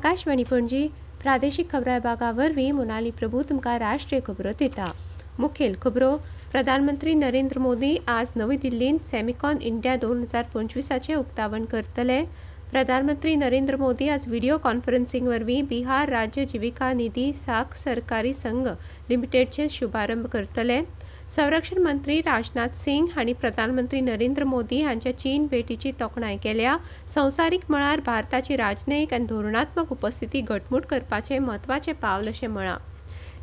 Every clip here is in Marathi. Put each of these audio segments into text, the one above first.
आकाशवाणी पणजी प्रादेशीक खबरां विभागावरवीं मोनाली प्रभू तुमकां राष्ट्रीय खबरो दिता। मुखेल खबरो। प्रधानमंत्री नरेंद्र मोदी आज नवी दिल्लींत सॅमिकॉन इंडिया 2025 उक्तावण करतले। प्रधानमंत्री नरेंद्र मोदी आज व्हिडिओ कॉन्फरन्सिंग वरवीं बिहार राज्य जीविका निधी साख सरकारी संघ लिमिटेडचे शुभारंभ करतले। संरक्षण मंत्री राजनाथ सिंग हांणी प्रधानमंत्री नरेंद्र मोदी हांच्या चीन भेटीची तोखणाय केल्या। संवसारीक मळार भारताची राजनयिक आनी धोरणात्मक उपस्थिती घटमूट करपाचे म्हत्वाचे पावल अशें म्हळां।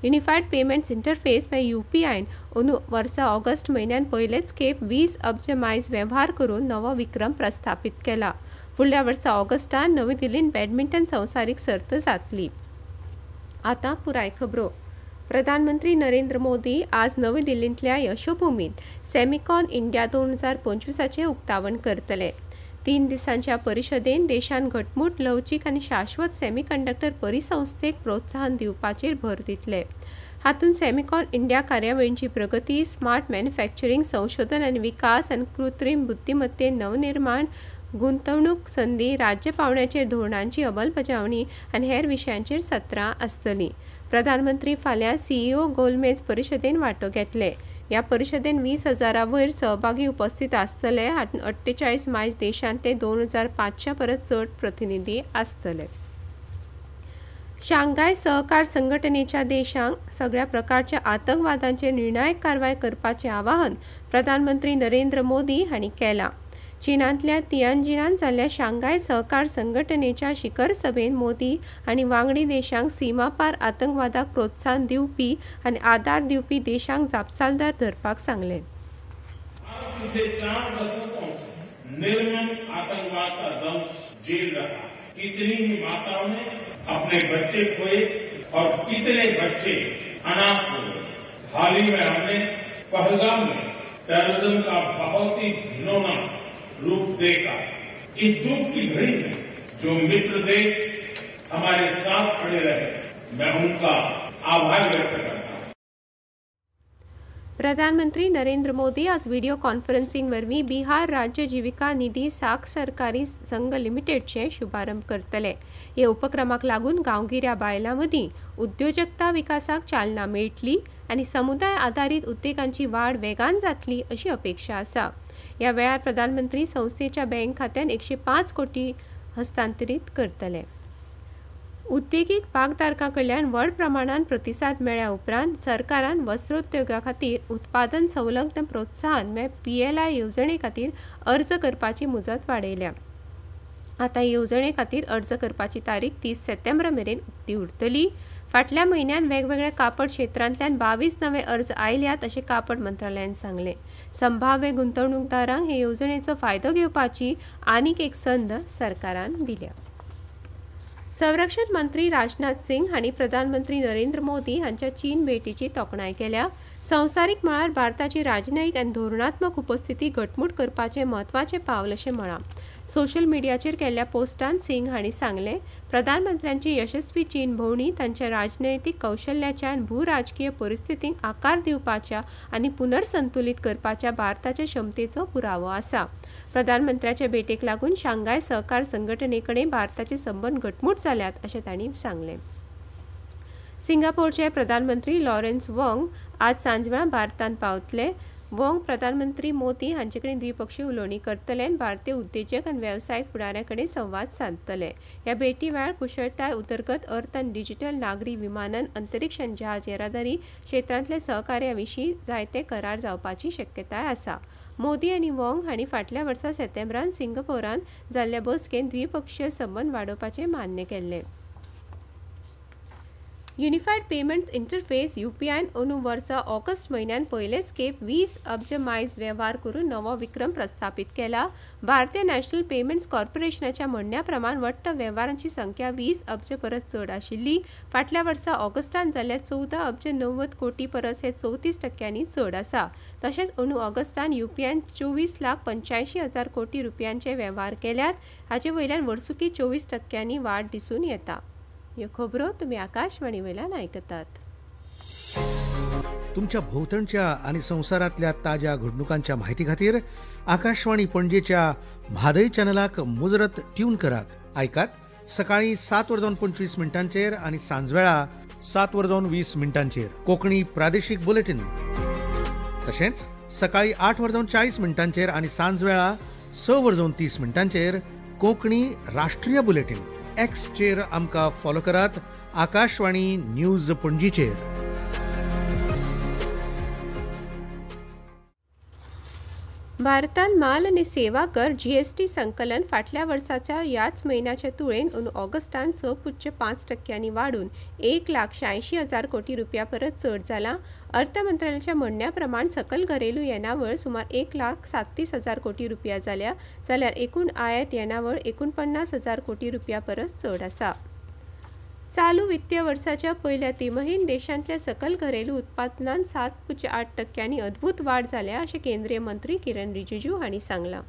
युनिफायड पेमेंट्स इंटरफेस UPIन अंदू वर्सा ऑगस्ट म्हयन्यान पयलेच खेप 20 अब्ज मायज वेव्हार करून नवो विक्रम प्रस्थापीत केला। फुडल्या वर्सा ऑगस्टान नवी दिल्लींत बॅडमिंटन संवसारीक सर्त जातली। आतां पुराय खबरो। प्रधानमंत्री नरेंद्र मोदी आज नवी दिल्लींतल्या यशोभूमींत सॅमिकॉन इंडिया 2025 उक्तावण करतले। 3 दिसांच्या परिशदेन देशान घटमूट लवचीक आनी शाश्वत सेमीकंडक्टर परिसंस्थेक प्रोत्साहन दिवपाचेर भर दितले। हातूंत सॅमिकॉन इंडिया कार्यावळींची प्रगती, स्मार्ट मॅन्युफॅक्चरिंग, संशोधन आनी विकास आनी कृत्रीम बुद्धिमत्ते नवनिर्माण, गुंतवणूक संधी, राज्य पावंड्याचेर धोरणांची अंमलबजावणी आनी हेर विशयांचेर सत्रां आसतलीं। प्रधानमंत्री फाल्यां CEO गोलमेज परिशदेन वांटो घेतले। ह्या परिशदेन 20,000 वयर सहभागी उपस्थित आसतले। हातूंत 48 मायज देशांतले 2,500 परस चड प्रतिनिधी आसतले। शांघाय सहकार संघटनेच्या देशांक सगळ्या प्रकारच्या आतंकवादांचेर निर्णायक कारवाय करपाचें आवाहन प्रधानमंत्री नरेंद्र मोदी हांणी केलां। चीनांतल्या तियानजिनांत जाल्ल्या शांघाय सहकार संघटनेच्या शिखर सभेन मोदी हांणी वांगडी देशांक सीमापार आतंकवादाक प्रोत्साहन दिवपी आनी आदार दिवपी देशांक जापसालदार धरपाक सांगलें। निर्मम आतंकवाद का दंश झेल रहा। कितनी ही माताओं ने अपने बच्चे खोए और कितने बच्चे अनाथ हुए। हाल ही में हमने पहलगाम में टेररिज्म का बहुत ही घिनौना रूप देखा। इस दुख की घड़ी में जो मित्र देश हमारे साथ खड़े रहे, मैं उनका आभार व्यक्त करता हूं। प्रधानमंत्री नरेंद्र मोदी आज व्हिडिओ कॉन्फरन्सिंग वरवीं बिहार राज्य जीविका निधी साख सरकारी संघ लिमिटेडचे शुभारंभ करतले। ह्या उपक्रमाक लागून गांवगिऱ्या बायलां मदीं उद्योजकता विकासाक चालना मेळटली आनी समुदाय आधारीत उद्देगांची वाड वेगान जातली अशी अपेक्षा आसा। ह्या वेळार प्रधानमंत्री संस्थेच्या बँक खात्यान 105 कोटी हस्तांतरीत करतले। उद्देगीक भागधारकां कडल्यान व्हड प्रमाणान प्रतिसाद मेळ्ळ्या उपरांत सरकारान वस्त्रोद्योगा खातीर उत्पादन संलग्न प्रोत्साहन PLI येवजणे खातीर अर्ज करपाची मुजत वाडयल्या। आतां येवजणे खातीर अर्ज करपाची तारीख 30 सप्टेंबर मेरेन उक्ती उरतली। फाटल्या म्हयन्यान वेगवेगळ्या कापड क्षेत्रांतल्यान 22 नवे अर्ज आयल्यात अशें कापड मंत्रालयान सांगलें। संभाव्य गुंतवणूकदारांक हे येवजणेचो फायदो घेवपाची आनीक एक संद सरकारान दिल्या। संरक्षण मंत्री राजनाथ सिंग हांणी प्रधानमंत्री नरेंद्र मोदी हांच्या चीन भेटीची तोखणाय केल्या। संवसारीक मळार भारताची राजनयिक आनी धोरणात्मक उपस्थिती घटमूट करपाचें म्हत्वाचें पावल अशें म्हळां। सोशल मिडियाचेर केल्ल्या पोस्टांत सिंग हांणी सांगलें, प्रधानमंत्र्यांची यशस्वी चीन भोंवडी तांच्या राजनैतीक कौशल्याच्या आनी भूराजकीय परिस्थितीक आकार दिवपाच्या आनी पुनर्संतुलीत करपाच्या भारताच्या क्षमतेचो पुरावो आसा। प्रधानमंत्र्याचे भेटेक लागून शांघाय सहकार संघटनेकडेन भारताचे संबंद घटमूट जाल्यात अशें तांणी सांगलें। सिंगापोरचे प्रधानमंत्री लॉरेन्स वॉंग आज सांजवेळा भारतांत पावतले। वॉंग प्रधानमंत्री मोदी हांचे कडेन द्विपक्षीय उलोवणी करतले आनी भारतीय उद्देजक आनी वेवसायीक फुडाऱ्यां कडेन संवाद सादतले। ह्या भेटी वेळार कुशळटाय, उदरगत अर्थ आनी डिजिटल नागरी विमानन, अंतरिक्ष आनी जहाज येरादारी क्षेत्रांतले सहकार्या विशीं जायते करार जावपाची शक्यताय आसा। मोदी आनी वॉंग हांणी फाटल्या वर्सा सप्टेंबरांत सिंगापोरांत जाल्ल्या बसकेंत द्विपक्षीय संबंद वाडोवपाचें मान्य केल्लें। युनिफायड पेमेंट्स इंटरफेस UPIन अंदू वर्सा ऑगस्ट म्हयन्यान पयलेच खेप 20 अब्ज मायज वेव्हार करून नवो विक्रम प्रस्थापीत केला। भारतीय नॅशनल पेमेंट्स कॉर्पोरेशनाच्या म्हणण्या प्रमाण वट्ट वेव्हारांची संख्या 20 अब्ज परस चड आशिल्ली। फाटल्या वर्सा ऑगस्टान जाल्ल्या 14 अब्ज 90 कोटी परस हे 34% चड आसा। तशेंच अंदू ऑगस्टान UPIन 24,85,000 कोटी रुपयांचे वेव्हार केल्यात। हाचे वयल्यान वर्सुकी 24% वाड दिसून येता। ह्यो खबरो तुमी आकाशवाणी वयल्यान आयकतात। तुमच्या भोवतणच्या आणि संसारातल्या ताज्या घडणुकांच्या माहिती खातीर आकाशवाणी पणजेच्या म्हादय चॅनलाक मुजरत ट्यून करात। ऐकात सकाळी 7:25 आणि सांजवेळा 7:20 कोंकणी प्रादेशीक बुलेटिन. तशेंच सकाळी 8:40 आणि सांजवेळा 6:30 कोंकणी राष्ट्रीय बुलेटिन. एक्सचेर आमकां फॉलो करात. आकाशवाणी न्यूज पणजीचेर. भारतान माल आणि सेवा कर GST संकलन फाटल्या वर्साच्या याच म्हयन्याच्या तुळेन ऑगस्टान 6.5% वाढून 1,86,000 कोटी रुपया परस चड जाला. अर्थ मंत्रालयाच्या म्हणण्याप्रमाण सकल घरेलू येणावळ सुमार 1,37,000 कोटी रुपया जाल्या, जाल्यार एकूण आयात येणावळ 49,000 कोटी रुपया परस चड आसा. चालू वित्तीय वर्साच्या पयल्या तिमाहीत देशांतल्या सकल घरेलू उत्पादनात 7.8% अद्भुत वाढ जाल्या अशें केंद्रीय मंत्री किरण रिजिजू हांणी सांगलां.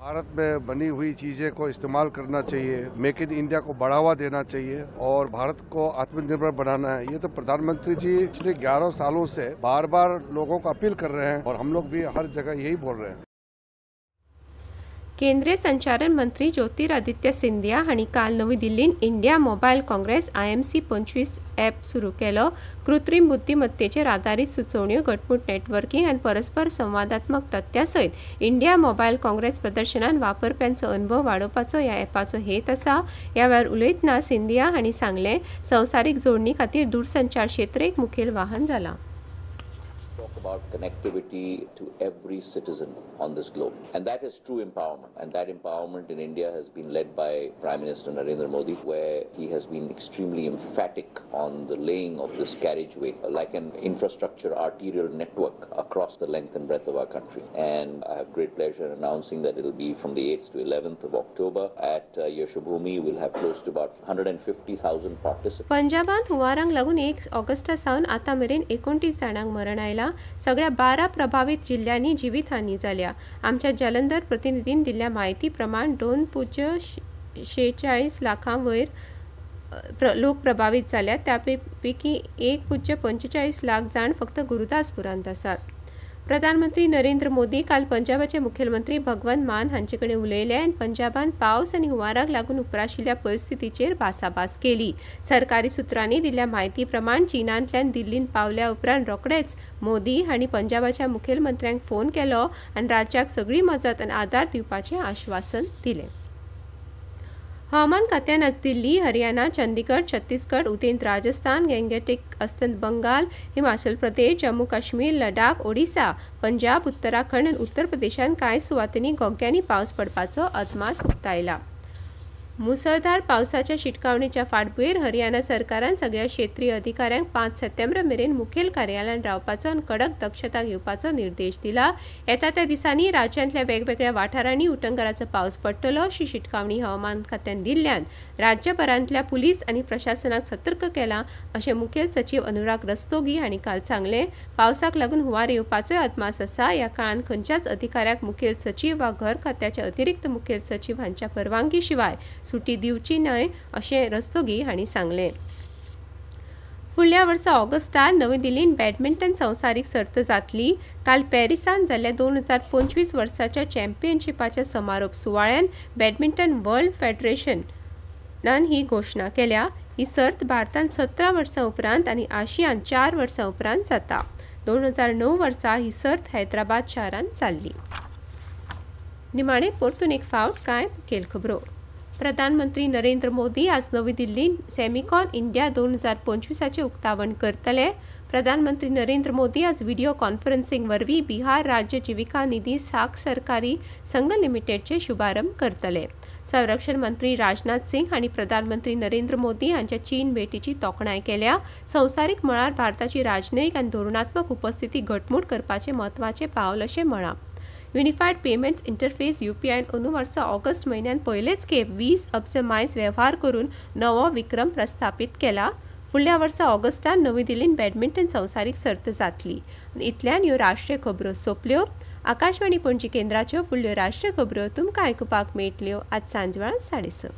भारत में बनी हुई चीज़ें को इस्तेमाल करना चाहिए, मेक इन इंडिया को बढ़ावा देना चाहिए और भारत को आत्मनिर्भर बनाना है. ये तो प्रधानमंत्री जी पिछले 11 सालों से बार बार लोगों को अपील कर रहे हैं और हम लोग भी हर जगह यही बोल रहे हैं. केंद्रीय संचालन मंत्री ज्योतिरादित्य सिंधिया हांणी काल नवी दिल्लीत India mobile Congress IMC 25 app सुरू केलो. कृत्रीम बुद्धिमत्तेचेर आदारीत सुचोवण्यो, घटमूट नेटवर्किंग आनी परस्पर संवादात्मक तथ्यां सयत इंडिया मोबायल काँग्रेस प्रदर्शनात वापरप्यांचो अनुभव वाडोवपाचो ह्या ॲपाचो हेत आसा. ह्या वेळार उलयतना सिंधिया हांणी सांगलें, संवसारीक जोडणी खातीर दूरसंचार क्षेत्र एक मुखेल वाहन जालां. About connectivity to every citizen on this globe, and that is true empowerment, and that empowerment in India has been led by Prime Minister Narendra Modi, where he has been extremely emphatic on the laying of this carriageway like an infrastructure arterial network across the length and breadth of our country. And I have great pleasure in announcing that it will be from the 8th to 11th of October at Yashobhumi. We'll have close to about 150,000 participants. पंजाबात हुंवाराक लागून 1 ऑगस्टा सावन आतां मेरेन 29 जाणांक मरण आयलां. सगळ्या 12 प्रभावित जिल्ह्यांनी जिवीतहानी जाल्या. आमच्या जलंधर प्रतिनिधीन दिल्ल्या म्हायती प्रमाण 2.46 लाखां वयर लोक प्रभावित जाल्यात. त्यापैकी 1.45 लाख जाण फक्त गुरुदासपुरांत आसात. प्रधानमंत्री नरेंद्र मोदी काल पंजाबाचे मुखेलमंत्री भगवंत मान हांचे कडेन उलयले आनी पंजाबात पावस आनी हुंवाराक लागून उपराशिल्ल्या परिस्थितीचेर भासाभास केली. सरकारी सुत्रांनी दिल्ल्या म्हायती प्रमाण चीनांतल्यान दिल्लींत पावल्या उपरांत रोखडेच मोदी हांणी पंजाबाच्या मुखेलमंत्र्यांक फोन केलो आनी राज्याक सगळी मजत आनी आदार दिवपाचें आश्वासन दिलें. हवामान खात्यान आज दिल्ली, हरियाणा, चंदीगड, छत्तीसगड, उदेंत राजस्थान, गँगेटिक अस्तंत बंगाल, हिमाचल प्रदेश, जम्मू काश्मीर, लडाख, ओडिशा, पंजाब, उत्तराखंड आनी उत्तर प्रदेशांत कांय सुवातांनी गोग्यांनी पावस पडपाचो अदमास उक्तायला. मुसळधार पावसाच्या शिटकावणीच्या फाटभुंयेर हरियाणा सरकारान सगळ्या क्षेत्रीय अधिकाऱ्यांक 5 सप्टेंबर मेरेन मुखेल कार्यालयात रावपाचो आनी कडक दक्षता घेवपाचो निर्देश दिला. येता त्या दिसांनी राज्यांतल्या वेगवेगळ्या वाठारांनी उटंगराचो पावस पडटलो अशी शिटकावणी हवामान खात्यान दिल्ल्यान राज्यभरांतल्या पुलीस आनी प्रशासनाक सतर्क केलां अशें मुखेल सचिव अनुराग रस्तोगी हांणी काल सांगलें. पावसाक लागून हुंवार येवपाचोय अदमास आसा. ह्या काळान खंयच्याच अधिकाऱ्याक मुखेल सचिव वा घर खात्याचे अतिरिक्त मुखेल सचिव हांच्या परवानगी शिवाय सुटी दिवची न्हय अशें रस्तोगी हांणी सांगलें. फुडल्या वर्सा ऑगस्टात नवी दिल्लींत बॅडमिंटन संवसारीक सर्त जातली. काल पॅरिसांत जाल्ल्या 2025 वर्साच्या चॅम्पियनशिपाच्या समारोप सुवाळ्यान बॅडमिंटन वर्ल्ड फेडरेशनान ही घोशणा केल्या. ही सर्त भारतांत 17 वर्सां उपरांत आनी आशियांत 4 वर्सां उपरांत जाता. 2009 वर्सा ही सर्त हैदराबाद शारांत जाल्ली. निमाणे परतून एक फावट कांय मुखेल खबरो. प्रधानमंत्री नरेंद्र मोदी आज नवी दिल्लींत सॅमिकॉन इंडिया 2025 उक्तावण करतले. प्रधानमंत्री नरेंद्र मोदी आज व्हिडिओ कॉन्फरन्सिंग वरवीं बिहार राज्य जीविका निधी सहकारी संघ लिमिटेडचे शुभारंभ करतले. संरक्षण मंत्री राजनाथ सिंग हांणी प्रधानमंत्री नरेंद्र मोदी हांच्या चीन भेटीची तोखणाय केल्या. संवसारीक मळार भारताची राजनैतीक आनी धोरणात्मक उपस्थिती घटमूट करपाचें म्हत्वाचें पावल अशें म्हळां. युनिफायड पेमेंट्स इंटरफेस UPIन अंदू वर्सा ऑगस्ट म्हयन्यात पयलेच खेप 20 अब्ज मायज वेव्हार करून नवो विक्रम प्रस्थापीत केला. फुडल्या वर्सा ऑगस्टात नवी दिल्लींत बॅडमिंटन संवसारीक सर्त जातली. इतल्यान ह्यो राष्ट्रीय खबरो सोंपल्यो. आकाशवाणी पणजी केंद्राच्यो फुडल्यो राष्ट्रीय खबरो तुमकां आयकुपाक मेळटल्यो आज सांजवेळा 6:30.